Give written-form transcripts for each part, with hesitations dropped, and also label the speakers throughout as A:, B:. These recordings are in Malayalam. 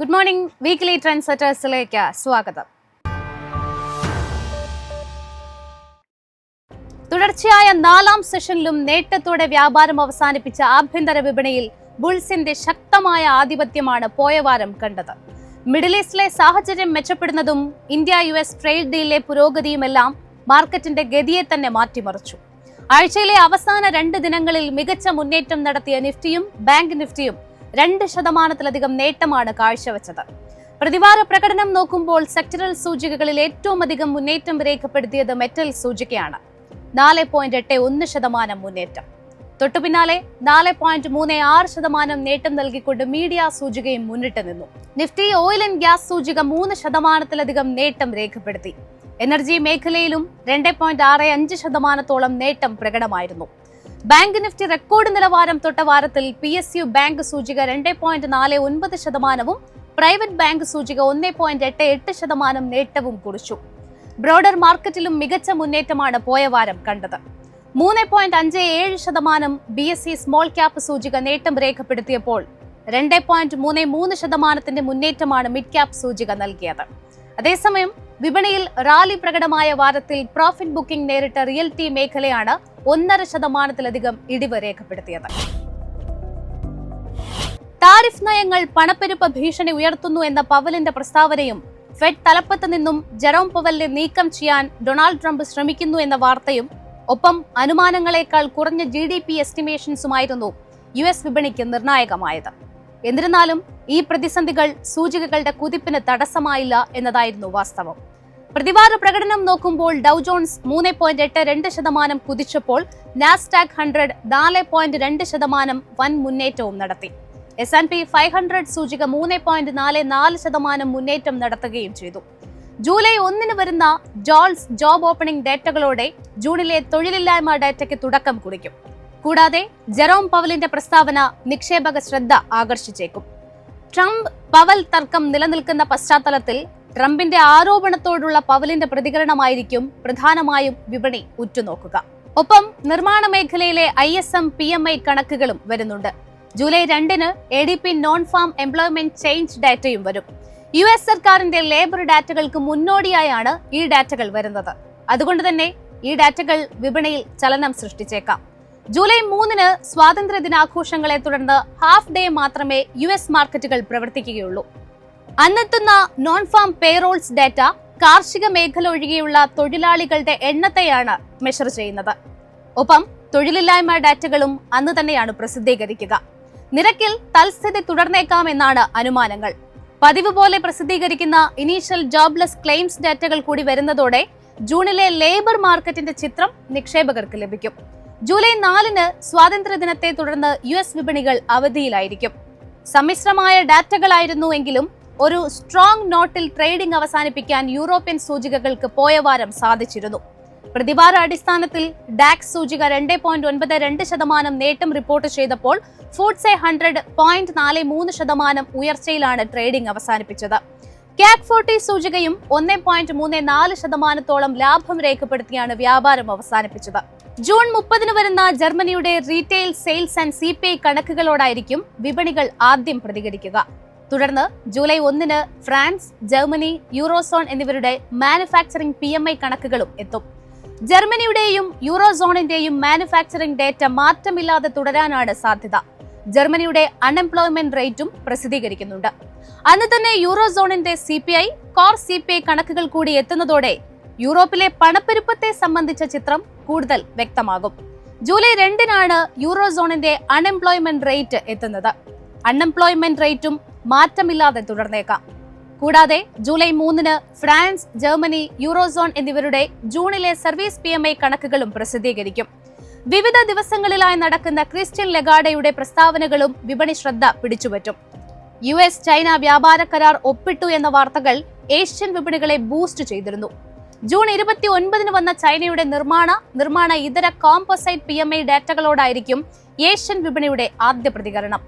A: ഗുഡ് മോർണിംഗ് വീക്ക്ലി ട്രെൻഡ് സെറ്റേഴ്സിലേക്ക് സ്വാഗതം. തുടർച്ചയായ 4ാം സെഷനിലും നേട്ടത്തോടെ വ്യാപാരം അവസാനിപ്പിച്ച ആഭ്യന്തര വിപണിയിൽ ബുൾസിന്റെ ശക്തമായ ആധിപത്യമാണ് പോയ വാരം കണ്ടത്. മിഡിൽ ഈസ്റ്റിലെ സാഹചര്യം മെച്ചപ്പെടുന്നതും ഇന്ത്യ US ട്രേഡ് ഡീലിലെ പുരോഗതിയുമെല്ലാം മാർക്കറ്റിന്റെ ഗതിയെ തന്നെ മാറ്റിമറിച്ചു. ആഴ്ചയിലെ അവസാന 2 ദിനങ്ങളിൽ മികച്ച മുന്നേറ്റം നടത്തിയ നിഫ്റ്റിയും ബാങ്ക് നിഫ്റ്റിയും 2% നേട്ടമാണ് കാഴ്ചവെച്ചത്. പ്രതിവാര പ്രകടനം നോക്കുമ്പോൾ സെക്ടറൽ സൂചികകളിൽ ഏറ്റവും അധികം മുന്നേറ്റം രേഖപ്പെടുത്തിയത് മെറ്റൽ സൂചികയാണ്. 4.81% മുന്നേറ്റം. തൊട്ടുപിന്നാലെ 4.36% നേട്ടം നൽകിക്കൊണ്ട് മീഡിയ സൂചികയും മുന്നിട്ട് നിന്നു. നിഫ്റ്റി ഓയിൽ ആൻഡ് ഗ്യാസ് സൂചിക 3% നേട്ടം രേഖപ്പെടുത്തി. എനർജി മേഖലയിലും 2.65% നേട്ടം പ്രകടമായിരുന്നു. ബാങ്ക് നിഫ്റ്റി റെക്കോർഡ് നിലവാരം തൊട്ട വാരത്തിൽ PSU ബാങ്ക് സൂചിക 2.49%, പ്രൈവറ്റ് ബാങ്ക് സൂചിക 1.88% നേട്ടവും കുറിച്ചു. ബ്രോഡർ മാർക്കറ്റിലും മികച്ച മുന്നേറ്റമാണ് പോയ വാരം കണ്ടത്. 3.57% BSE സ്മോൾ ക്യാപ് സൂചിക നേട്ടം രേഖപ്പെടുത്തിയപ്പോൾ 2.33% മുന്നേറ്റമാണ് മിഡ് ക്യാപ് സൂചിക നൽകിയത്. അതേസമയം വിപണിയിൽ റാലി പ്രകടമായ വാരത്തിൽ പ്രോഫിറ്റ് ബുക്കിംഗ് നേരിട്ട റിയൽറ്റി മേഖലയാണ് 1.5% ഇടിവ് രേഖപ്പെടുത്തിയത്. താരിഫ് നയങ്ങൾ പണപ്പെരുപ്പ ഭീഷണി ഉയർത്തുന്നു എന്ന പവലിന്റെ പ്രസ്താവനയും ഫെഡ് തലപ്പത്ത് നിന്നും ജെറോം പവലിനെ നീക്കം ചെയ്യാൻ ഡൊണാൾഡ് ട്രംപ് ശ്രമിക്കുന്നു എന്ന വാർത്തയും ഒപ്പം അനുമാനങ്ങളെക്കാൾ കുറഞ്ഞ GDP എസ്റ്റിമേഷൻസുമായിരുന്നു US വിപണിക്ക് നിർണായകമായത്. എന്നിരുന്നാലും ഈ പ്രതിസന്ധികൾ സൂചികകളുടെ കുതിപ്പിന് തടസ്സമായില്ല എന്നതായിരുന്നു വാസ്തവം. പ്രതിവാര പ്രകടനം നോക്കുമ്പോൾ ഡൗ ജോൺസ് 3.82% കുതിച്ചപ്പോൾ നാസ്ഡാക്ക് 100 4.2% വൻ മുന്നേറ്റവും നടത്തി. S&P 500 സൂചിക 3.44% മുന്നേറ്റം നടത്തുകയും ചെയ്തു. ജൂലൈ 1 വരുന്ന ജോൾസ് ജോബ് ഓപ്പണിംഗ് ഡേറ്റകളോടെ ജൂണിലെ തൊഴിലില്ലായ്മ ഡേറ്റയ്ക്ക് തുടക്കം കുറിക്കും. കൂടാതെ ജെറോം പവലിന്റെ പ്രസ്താവന നിക്ഷേപക ശ്രദ്ധ ആകർഷിച്ചേക്കും. ട്രംപ് പവൽ തർക്കം നിലനിൽക്കുന്ന പശ്ചാത്തലത്തിൽ ട്രംപിന്റെ ആരോപണത്തോടുള്ള പവലിന്റെ പ്രതികരണമായിരിക്കും പ്രധാനമായും വിപണി ഉറ്റുനോക്കുക. ഒപ്പം നിർമ്മാണ മേഖലയിലെ ISM PMI കണക്കുകളും വരുന്നുണ്ട്. July 2 ADP non farm employment change ഡാറ്റയും വരും. US സർക്കാരിന്റെ ലേബർ ഡാറ്റകൾക്ക് മുന്നോടിയായാണ് ഈ ഡാറ്റകൾ വരുന്നത്. അതുകൊണ്ട് തന്നെ ഈ ഡാറ്റകൾ വിപണിയിൽ ചലനം സൃഷ്ടിച്ചേക്കാം. ജൂലൈ 3 സ്വാതന്ത്ര്യ ദിനാഘോഷങ്ങളെ തുടർന്ന് ഹാഫ് ഡേ മാത്രമേ US മാർക്കറ്റുകൾ പ്രവർത്തിക്കുകയുള്ളൂ. അന്നെത്തുന്ന നോൺ ഫാം പേറോൾസ് ഡാറ്റ കാർഷിക മേഖല ഒഴികെയുള്ള തൊഴിലാളികളുടെ എണ്ണത്തെയാണ് മെഷർ ചെയ്യുന്നത്. ഒപ്പം തൊഴിലില്ലായ്മ ഡാറ്റകളും അന്ന് തന്നെയാണ് പ്രസിദ്ധീകരിക്കുക. നിരക്കിൽ തൽസ്ഥിതി തുടർന്നേക്കാമെന്നാണ് അനുമാനങ്ങൾ. പതിവ് പോലെ പ്രസിദ്ധീകരിക്കുന്ന ഇനീഷ്യൽ ജോബ്ലെസ് ക്ലെയിംസ് ഡാറ്റകൾ കൂടി വരുന്നതോടെ ജൂണിലെ ലേബർ മാർക്കറ്റിന്റെ ചിത്രം നിക്ഷേപകർക്ക് ലഭിക്കും. ജൂലൈ 4 സ്വാതന്ത്ര്യ ദിനത്തെ തുടർന്ന് US വിപണികൾ അവധിയിലായിരിക്കും. സമ്മിശ്രമായ ഡാറ്റകളായിരുന്നുവെങ്കിലും ഒരു സ്ട്രോങ് നോട്ടിൽ ട്രേഡിംഗ് അവസാനിപ്പിക്കാൻ യൂറോപ്യൻ സൂചികകൾക്ക് പോയ വാരം സാധിച്ചിരുന്നു. പ്രതിവാര അടിസ്ഥാനത്തിൽ ഡാക്സ് സൂചിക 2.92% നേട്ടം റിപ്പോർട്ട് ചെയ്തപ്പോൾ FTSE 100 0.43% ഉയർച്ചയിലാണ് ട്രേഡിംഗ് അവസാനിപ്പിച്ചത്. CAC 40 സൂചികയും 1.34% ലാഭം രേഖപ്പെടുത്തിയാണ് വ്യാപാരം അവസാനിപ്പിച്ചത്. ജൂൺ 30 വരുന്ന ജർമ്മനിയുടെ റീറ്റെയിൽ സെയിൽസ് ആൻഡ് CPI കണക്കുകളോടായിരിക്കും വിപണികൾ ആദ്യം പ്രതികരിക്കുക. തുടർന്ന് ജൂലൈ 1 ഫ്രാൻസ്, ജർമ്മനി, യൂറോസോൺ എന്നിവരുടെ മാനുഫാക്ചറിംഗ് PMI കണക്കുകളും എത്തും. ജർമ്മനിയുടെയും യൂറോസോണിന്റെയും മാനുഫാക്ചറിംഗ് ഡേറ്റ മാറ്റമില്ലാതെ തുടരാനാണ് സാധ്യത. ജർമ്മനിയുടെ അൺഎംപ്ലോയ്മെന്റ് റേറ്റും പ്രസിദ്ധീകരിക്കുന്നുണ്ട്. അന്ന് തന്നെ യൂറോസോണിന്റെ CPI, കോർ CPI കണക്കുകൾ കൂടി എത്തുന്നതോടെ യൂറോപ്പിലെ പണപ്പെരുപ്പത്തെ സംബന്ധിച്ച ചിത്രം കൂടുതൽ വ്യക്തമാകും. ജൂലൈ 2 യൂറോസോണിന്റെ അൺഎംപ്ലോയ്മെന്റ് റേറ്റ് എത്തുന്നത്. അൺഎംപ്ലോയ്മെന്റ് റേറ്റും മാറ്റമില്ലാതെ തുടർന്നേക്കാം. കൂടാതെ ജൂലൈ 3 ഫ്രാൻസ്, ജർമ്മനി, യൂറോസോൺ എന്നിവരുടെ ജൂണിലെ സർവീസ് PMI കണക്കുകളും പ്രസിദ്ധീകരിക്കും. വിവിധ ദിവസങ്ങളിലായി നടക്കുന്ന ക്രിസ്റ്റ്യൻ ലഗാർഡയുടെ പ്രസ്താവനകളും വിപണി ശ്രദ്ധ പിടിച്ചുപറ്റും. US ചൈന വ്യാപാര കരാർ ഒപ്പിട്ടു എന്ന വാർത്തകൾ ഏഷ്യൻ വിപണികളെ ബൂസ്റ്റ് ചെയ്തിരുന്നു. ജൂൺ 29 വന്ന ചൈനയുടെ നിർമ്മാണ ഇതര കോമ്പോസൈറ്റ് PMI ഡാറ്റകളോടായിരിക്കും ഏഷ്യൻ വിപണിയുടെ ആദ്യ പ്രതികരണം.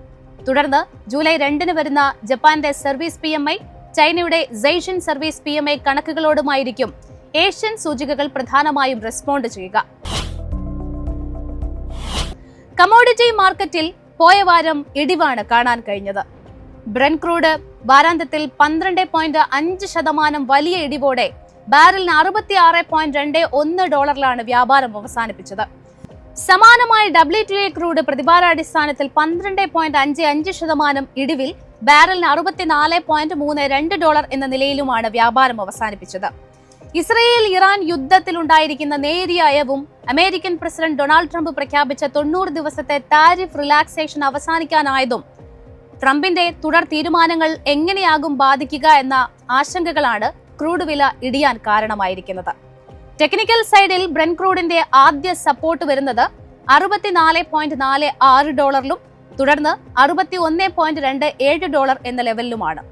A: തുടർന്ന് ജൂലൈ 2 വരുന്ന ജപ്പാന്റെ സർവീസ് PMI, ചൈനയുടെ സെയ്ഷൻ സർവീസ് PMI കണക്കുകളോടുമായിരിക്കും ഏഷ്യൻ സൂചികകൾ പ്രധാനമായും റെസ്പോണ്ട് ചെയ്യുക. കമോഡിറ്റി മാർക്കറ്റിൽ പോയ വാരം ഇടിവാണ് കാണാൻ കഴിഞ്ഞത്. ബ്രെന്റ് ക്രൂഡ് വാരാന്ത്യത്തിൽ 12.5% വലിയ ഇടിവോടെ ബാരലിന് $66.21 വ്യാപാരം അവസാനിപ്പിച്ചത്. സമാനമായ WTI ക്രൂഡ് പ്രതിവാരാടിസ്ഥാനത്തിൽ 12.55% ഇടിവിൽ ബാരലിന് $64.32 എന്ന നിലയിലുമാണ് വ്യാപാരം അവസാനിപ്പിച്ചത്. ഇസ്രയേൽ ഇറാൻ യുദ്ധത്തിലുണ്ടായിരിക്കുന്ന നേരിയ അയവും അമേരിക്കൻ പ്രസിഡന്റ് ഡൊണാൾഡ് ട്രംപ് പ്രഖ്യാപിച്ച 90 ദിവസത്തെ താരിഫ് റിലാക്സേഷൻ അവസാനിക്കാനായതും ട്രംപിന്റെ തുടർ തീരുമാനങ്ങൾ എങ്ങനെയാകും ബാധിക്കുക എന്ന ആശങ്കകളാണ് ക്രൂഡ് വില ഇടിയാൻ കാരണമായിരിക്കുന്നത്. ടെക്നിക്കൽ സൈഡിൽ ബ്രെന്റ് ക്രൂഡിന്റെ ആദ്യ സപ്പോർട്ട് വരുന്നത് $64.46 തുടർന്ന് $61.27 എന്ന ലെവലിലുമാണ്.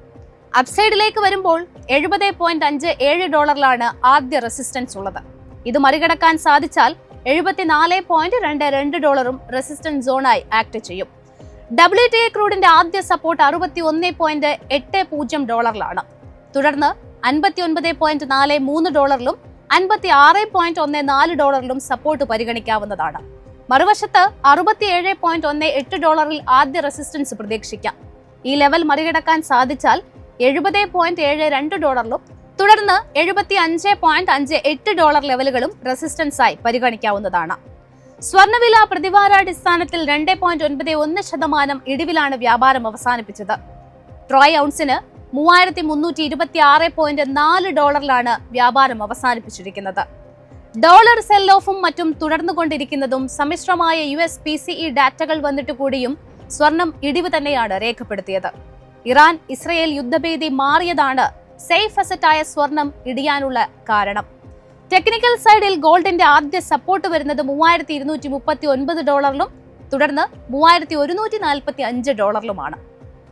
A: അപ്സൈഡിലേക്ക് വരുമ്പോൾ $70.57 ആദ്യ റെസിസ്റ്റൻസ് ഉള്ളത്. ഇത് മറികടക്കാൻ സാധിച്ചാൽ $74.22 റെസിസ്റ്റൻസ് സോണായി ആക്ട് ചെയ്യും. WTI ക്രൂഡിന്റെ ആദ്യ സപ്പോർട്ട് $61.80 തുടർന്ന് $59.43 $56.14 സപ്പോർട്ട് പരിഗണിക്കാവുന്നതാണ്. മറുവശത്ത് $67.18 ആദ്യ റെസിസ്റ്റൻസ് പ്രതീക്ഷിക്കാം. ഈ ലെവൽ മറികടക്കാൻ സാധിച്ചാൽ $70.72 തുടർന്ന് $75.58 ലെവലുകളും റെസിസ്റ്റൻസായി പരിഗണിക്കാവുന്നതാണ്. സ്വർണ്ണവില പ്രതിവാരാടിസ്ഥാനത്തിൽ 2.91% ഇടിവിലാണ് വ്യാപാരം അവസാനിപ്പിച്ചത്. ട്രോയ് ഔൺസിന് $3,326.4 വ്യാപാരം അവസാനിപ്പിച്ചിരിക്കുന്നത്. ഡോളർ സെൽ ഓഫും മറ്റും തുടർന്നുകൊണ്ടിരിക്കുന്നതും സമ്മിശ്രമായ US PCE ഡാറ്റകൾ വന്നിട്ട് കൂടിയും സ്വർണം ഇടിവ് തന്നെയാണ് രേഖപ്പെടുത്തിയത്. ഇറാൻ ഇസ്രയേൽ യുദ്ധഭീതി മാറിയതാണ് സേഫ് അസറ്റായ സ്വർണം ഇടിയാനുള്ള കാരണം. ടെക്നിക്കൽ സൈഡിൽ ഗോൾഡിന്റെ ആദ്യ സപ്പോർട്ട് വരുന്നത് $3,239 തുടർന്ന് $3,145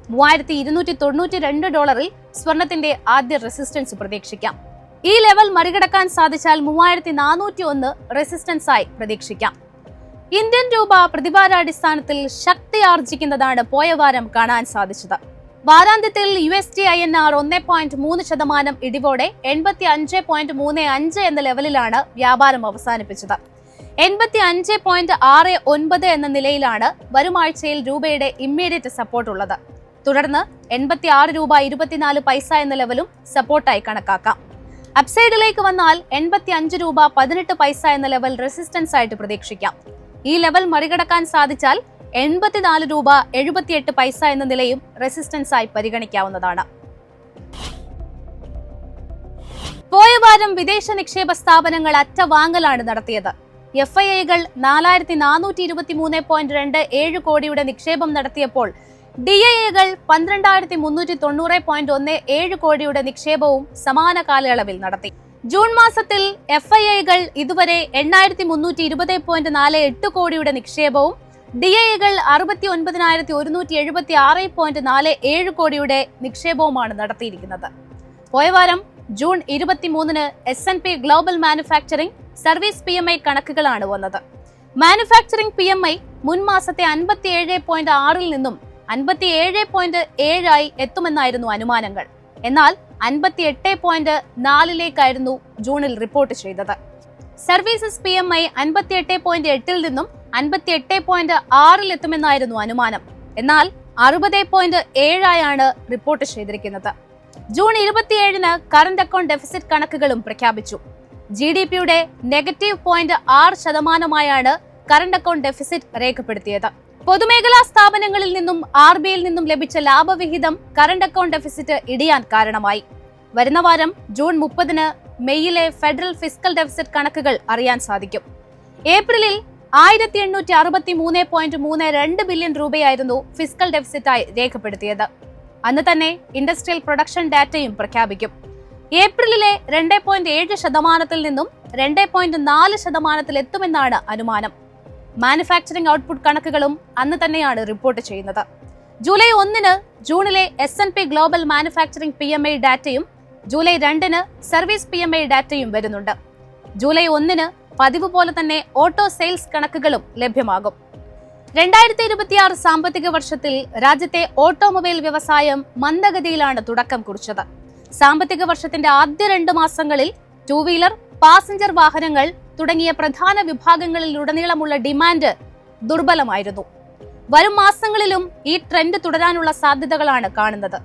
A: $3,292 സ്വർണത്തിന്റെ ആദ്യ റെസിസ്റ്റൻസ് പ്രതീക്ഷിക്കാം. ഈ ലെവൽ മറികടക്കാൻ സാധിച്ചാൽ 3,401 റെസിസ്റ്റൻസായി പ്രതീക്ഷിക്കാം. ഇന്ത്യൻ രൂപ പ്രതിവാരാടിസ്ഥാനത്തിൽ ശക്തി ആർജിക്കുന്നതാണ് പോയ വാരം കാണാൻ സാധിച്ചത്. വാരാന്ത്യത്തിൽ USD INR 1.3% ഇടിവോടെ 85.35 എന്ന ലെവലിലാണ് വ്യാപാരം അവസാനിപ്പിച്ചത്. 85.69 എന്ന നിലയിലാണ് വരുമാഴ്ചയിൽ രൂപയുടെ ഇമ്മീഡിയറ്റ് സപ്പോർട്ട് ഉള്ളത്. തുടർന്ന് $86.24 എന്ന ലെവലും സപ്പോർട്ടായി കണക്കാക്കാം. അപ്സൈഡിലേക്ക് വന്നാൽ $85.18 എന്ന ലെവൽ റെസിസ്റ്റൻസ് ആയിട്ട് പ്രതീക്ഷിക്കാം. ഈ ലെവൽ മറികടക്കാൻ സാധിച്ചാൽ $84.78 എന്ന നിലയും റെസിസ്റ്റൻസ് ആയി പരിഗണിക്കാവുന്നതാണ്. പോയ വാരം വിദേശ നിക്ഷേപ സ്ഥാപനങ്ങൾ അറ്റവാങ്ങലാണ് നടത്തിയത്. FIIകൾ 4,423.27 കോടിയുടെ നിക്ഷേപം നടത്തിയപ്പോൾ DIIകൾ 12,390.17 കോടിയുടെ നിക്ഷേപവും സമാന കാലയളവിൽ നടത്തി. ജൂൺ മാസത്തിൽ FIIകൾ ഇതുവരെ 8,320.48 കോടിയുടെ നിക്ഷേപവും DIIകൾ 69,176.47 കോടിയുടെ നിക്ഷേപവുമാണ് നടത്തിയിരിക്കുന്നത്. പോയവാരം June 23 S&P global manufacturing service PMI കണക്കുകളാണ് വന്നത്. മാനുഫാക്ചറിംഗ് PMI മുൻ മാസത്തെ 57.6 നിന്നും 57.7 ആയി എത്തുമെന്നായിരുന്നു അനുമാനങ്ങൾ. എന്നാൽ 58.4 ജൂണിൽ റിപ്പോർട്ട് ചെയ്തത്. സർവീസസ് PMI 58.8 നിന്നും 58.6 എത്തുമെന്നായിരുന്നു അനുമാനം. എന്നാൽ 60.7 ആയാണ് റിപ്പോർട്ട് ചെയ്തിരിക്കുന്നത്. ജൂൺ 27 കറന്റ് അക്കൗണ്ട് ഡെഫിസിറ്റ് കണക്കുകളും പ്രഖ്യാപിച്ചു. GDPയുടെ -0.6% കറന്റ് അക്കൗണ്ട് ഡെഫിസിറ്റ് രേഖപ്പെടുത്തിയത്. പൊതുമേഖലാ സ്ഥാപനങ്ങളിൽ നിന്നും RBIയിൽ നിന്നും ലഭിച്ച ലാഭവിഹിതം കറന്റ് അക്കൗണ്ട് ഡെഫിസിറ്റ് ഇടിയാൻ കാരണമായി. വരുന്ന വാരം ജൂൺ 30 മെയ്യിലെ ഫെഡറൽ ഫിസ്ക്കൽ ഡെഫിസിറ്റ് കണക്കുകൾ അറിയാൻ സാധിക്കും. ഏപ്രിലിൽ 1,863.32 ബില്യൺ രൂപയായിരുന്നു ഫിസ്ക്കൽ ഡെഫിസിറ്റായി രേഖപ്പെടുത്തിയത്. അന്ന് തന്നെ ഇൻഡസ്ട്രിയൽ പ്രൊഡക്ഷൻ ഡാറ്റയും പ്രഖ്യാപിക്കും. ഏപ്രിലിലെ 2.7% നിന്നും 2.4% എത്തുമെന്നാണ് അനുമാനം. മാനുഫാക്ചറിംഗ് ഔട്ട്പുട്ട് കണക്കുകളും അന്ന് തന്നെയാണ് റിപ്പോർട്ട് ചെയ്യുന്നത്. July 1 ജൂണിലെ S&P global manufacturing PMI ഡാറ്റയും ജൂലൈ 2 സർവീസ് PMI ഡാറ്റയും വരുന്നുണ്ട്. ജൂലൈ 1 പതിവ് പോലെ തന്നെ ഓട്ടോ സെയിൽസ് കണക്കുകളും ലഭ്യമാകും. 2026 സാമ്പത്തിക വർഷത്തിൽ രാജ്യത്തെ ഓട്ടോമൊബൈൽ വ്യവസായം മന്ദഗതിയിലാണ് തുടക്കം കുറിച്ചത്. സാമ്പത്തിക വർഷത്തിന്റെ ആദ്യ 2 മാസങ്ങളിൽ 2 വീലർ, പാസഞ്ചർ വാഹനങ്ങൾ തുടങ്ങിയ പ്രധാന വിഭാഗങ്ങളിലുടനീളമുള്ള ഡിമാൻഡ് ദുർബലമായിരുന്നു. വരും മാസങ്ങളിലും ഈ ട്രെൻഡ് തുടരാനുള്ള സാധ്യതകളാണ് കാണുന്നത്.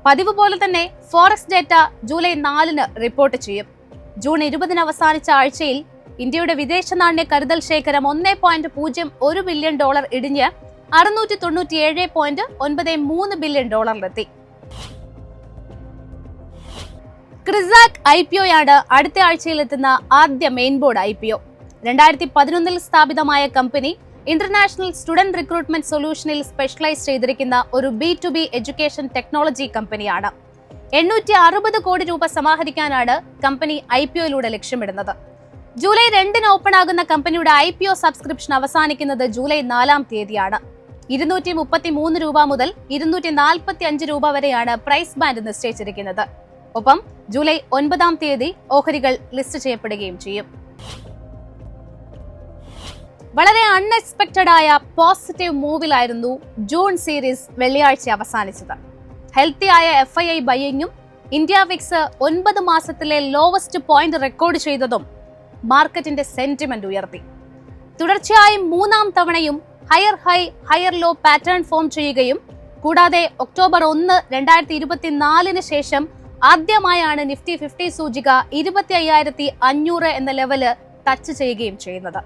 A: പതിവ് പോലെ തന്നെ ഫോറക്സ് ഡേറ്റ ജൂലൈ 4 റിപ്പോർട്ട് ചെയ്യും. ജൂൺ 20 അവസാനിച്ച ആഴ്ചയിൽ ഇന്ത്യയുടെ വിദേശ നാണ്യ കരുതൽ ശേഖരം $1.01 ബില്യൺ ഇടിഞ്ഞ് $697.93 ബില്യൺ ഡോളറിലെത്തി. ക്രിസാക് IPO യാണ് അടുത്ത ആഴ്ചയിലെത്തുന്ന ആദ്യ മെയിൻ ബോർഡ് IPO. 2011 സ്ഥാപിതമായ കമ്പനി ഇന്റർനാഷണൽ സ്റ്റുഡന്റ് റിക്രൂട്ട്മെന്റ് സൊല്യൂഷനിൽ സ്പെഷ്യലൈസ് ചെയ്തിരിക്കുന്ന ഒരു B2B എഡ്യൂക്കേഷൻ ടെക്നോളജി കമ്പനിയാണ്. 860 കോടി രൂപ സമാഹരിക്കാനാണ് കമ്പനി IPOയിലൂടെ ലക്ഷ്യമിടുന്നത്. ജൂലൈ 2 ഓപ്പൺ ആകുന്ന കമ്പനിയുടെ IPO സബ്സ്ക്രിപ്ഷൻ അവസാനിക്കുന്നത് ജൂലൈ 4 233 രൂപ മുതൽ 245 രൂപ വരെയാണ് പ്രൈസ് ബാൻഡ് നിശ്ചയിച്ചിരിക്കുന്നത്. ഒപ്പം ജൂലൈ 9 ഓഹരികൾ ലിസ്റ്റ് ചെയ്യപ്പെടുകയും ചെയ്യും. വളരെ അൺഎക്സ്പെക്ടഡ് ആയ പോസിറ്റീവ് മൂവിലായിരുന്നു ജൂൺ സീരീസ് വെള്ളിയാഴ്ച അവസാനിച്ചത്. ഹെൽത്തി ആയ FII ബൈയിങ്ങും ഇന്ത്യ വിക്സ് 9 മാസത്തിലെ ലോവസ്റ്റ് പോയിന്റ് റെക്കോർഡ് ചെയ്തതും മാർക്കറ്റിന്റെ സെന്റിമെന്റ് ഉയർത്തി. തുടർച്ചയായും 3-ാം തവണയും higher high higher low pattern form ചെയ്യുകയും കൂടാതെ ഒക്ടോബർ 1, 2024 ശേഷം ആദ്യമായാണ് നിഫ്റ്റി 50 സൂചിക 25,500 എന്ന ലെവല് ടച്ച് ചെയ്യുകയും ചെയ്യുന്നത്.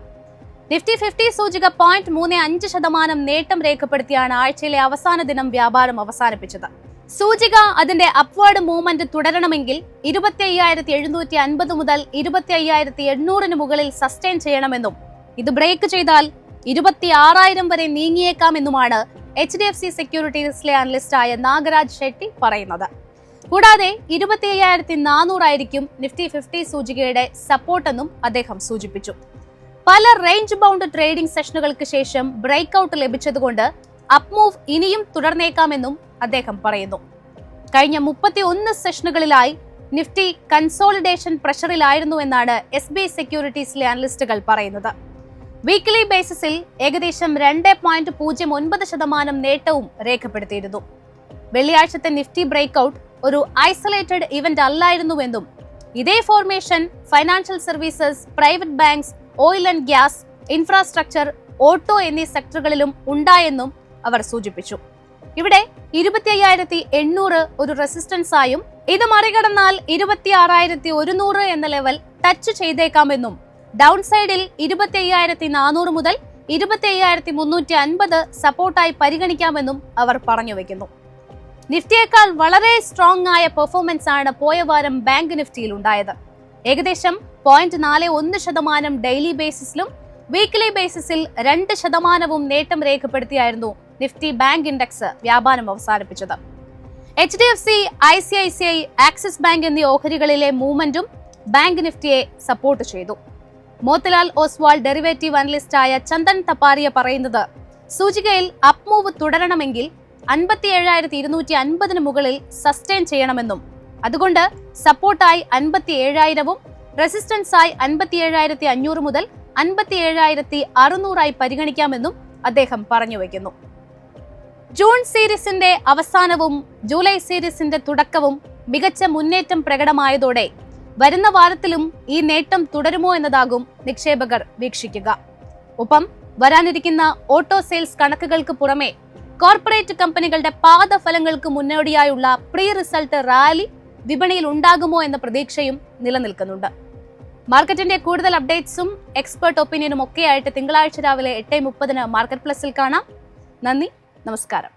A: നിഫ്റ്റി 50 സൂചിക 0.35% നേട്ടം രേഖപ്പെടുത്തിയാണ് ആഴ്ചയിലെ അവസാന ദിനം വ്യാപാരം അവസാനിപ്പിച്ചത്. സൂചിക അതിന്റെ അപ്വേർഡ് മൂവ്മെന്റ് തുടരണമെങ്കിൽ 25,750 മുതൽ 25,800 മുകളിൽ സസ്റ്റെയിൻ ചെയ്യണമെന്നും ഇത് ബ്രേക്ക് ചെയ്താൽ 26,000 വരെ നീങ്ങിയേക്കാമെന്നുമാണ് HDFC സെക്യൂരിറ്റീസിലെ അനലിസ്റ്റായ നാഗരാജ് ഷെട്ടി പറയുന്നത്. കൂടാതെ 25,400 ആയിരിക്കും നിഫ്റ്റി 50 സൂചികയുടെ സപ്പോർട്ടെന്നും അദ്ദേഹം സൂചിപ്പിച്ചു. പല റേഞ്ച് ബൗണ്ട് ട്രേഡിംഗ് സെഷനുകൾക്ക് ശേഷം ബ്രേക്ക് ഔട്ട് ലഭിച്ചതുകൊണ്ട് അപ്മൂവ് ഇനിയും തുടർന്നേക്കാമെന്നും അദ്ദേഹം പറയുന്നു. കഴിഞ്ഞ 31 സെഷനുകളിലായി നിഫ്റ്റി കൺസോളിഡേഷൻ പ്രഷറിലായിരുന്നു എന്നാണ് SBI സെക്യൂരിറ്റീസിലെ അനലിസ്റ്റുകൾ പറയുന്നത്. വീക്ക്ലി ബേസിസിൽ ഏകദേശം 2.09% നേട്ടവും രേഖപ്പെടുത്തിയിരുന്നു. വെള്ളിയാഴ്ചത്തെ നിഫ്റ്റി ബ്രേക്ക് ഔട്ട് ഒരു ഐസൊലേറ്റഡ് ഇവന്റ് അല്ലായിരുന്നുവെന്നും ഇതേ formation financial services, private banks, oil and gas, infrastructure, auto എന്നീ സെക്ടറുകളിലും ഉണ്ടായെന്നും അവർ സൂചിപ്പിച്ചു. ഇവിടെ 25,800 ഒരു റെസിസ്റ്റൻസ് ആയും ഇത് മറികടന്നാൽ 26,100 എന്ന ലെവൽ ടച്ച് ചെയ്തേക്കാമെന്നും ഡൗൺ സൈഡിൽ 25,400 മുതൽ 25,350 സപ്പോർട്ടായി പരിഗണിക്കാമെന്നും അവർ പറഞ്ഞു വെക്കുന്നു. നിഫ്റ്റിയേക്കാൾ വളരെ സ്ട്രോങ് ആയ പെർഫോമൻസ് ആണ് പോയ വാരം ബാങ്ക് നിഫ്റ്റിയിൽ ഉണ്ടായത്. ഏകദേശം 0.41% ഡെയിലി ബേസിസിലും വീക്ക്ലി ബേസിസിൽ 2% നേട്ടം രേഖപ്പെടുത്തിയായിരുന്നു നിഫ്റ്റി ബാങ്ക് ഇൻഡെക്സ് വ്യാപാരം അവസാനിപ്പിച്ചത്. HDFC, ICICI, ആക്സിസ് ബാങ്ക് എന്നീ ഓഹരികളിലെ മൂവ്മെന്റും ബാങ്ക് നിഫ്റ്റിയെ സപ്പോർട്ട് ചെയ്തു. മോത്തിലാൽ ഓസ്വാൾ ഡെറിവേറ്റീവ് അനലിസ്റ്റായ ചന്ദൻ തപ്പാരിയ പറയുന്നത് സൂചികയിൽ അപ്മൂവ് തുടരണമെങ്കിൽ 57,250 മുകളിൽ സസ്റ്റെയിൻ ചെയ്യണമെന്നും അതുകൊണ്ട് സപ്പോർട്ടായി 57,000 റെസിസ്റ്റൻസായി 57,500 മുതൽ 57,600 പരിഗണിക്കാമെന്നും അദ്ദേഹം പറഞ്ഞു വയ്ക്കുന്നു. ജൂൺ സീരീസിന്റെ അവസാനവും ജൂലൈ സീരീസിന്റെ തുടക്കവും മികച്ച മുന്നേറ്റം പ്രകടമായതോടെ വരുന്ന വാരത്തിലും ഈ നേട്ടം തുടരുമോ എന്നതാകും നിക്ഷേപകർ വീക്ഷിക്കുക. ഒപ്പം വരാനിരിക്കുന്ന ഓട്ടോ സെയിൽസ് കണക്കുകൾക്ക് പുറമെ കോർപ്പറേറ്റ് കമ്പനികളുടെ പാദഫലങ്ങൾക്ക് മുന്നോടിയായുള്ള പ്രീ റിസൾട്ട് റാലി വിപണിയിൽ ഉണ്ടാകുമോ എന്ന പ്രതീക്ഷയും നിലനിൽക്കുന്നുണ്ട്. മാർക്കറ്റിന്റെ കൂടുതൽ അപ്ഡേറ്റ്സും എക്സ്പേർട്ട് ഒപ്പീനിയനും ഒക്കെയായിട്ട് തിങ്കളാഴ്ച രാവിലെ 8:30 മാർക്കറ്റ് പ്ലസിൽ കാണാം. നന്ദി, നമസ്കാരം.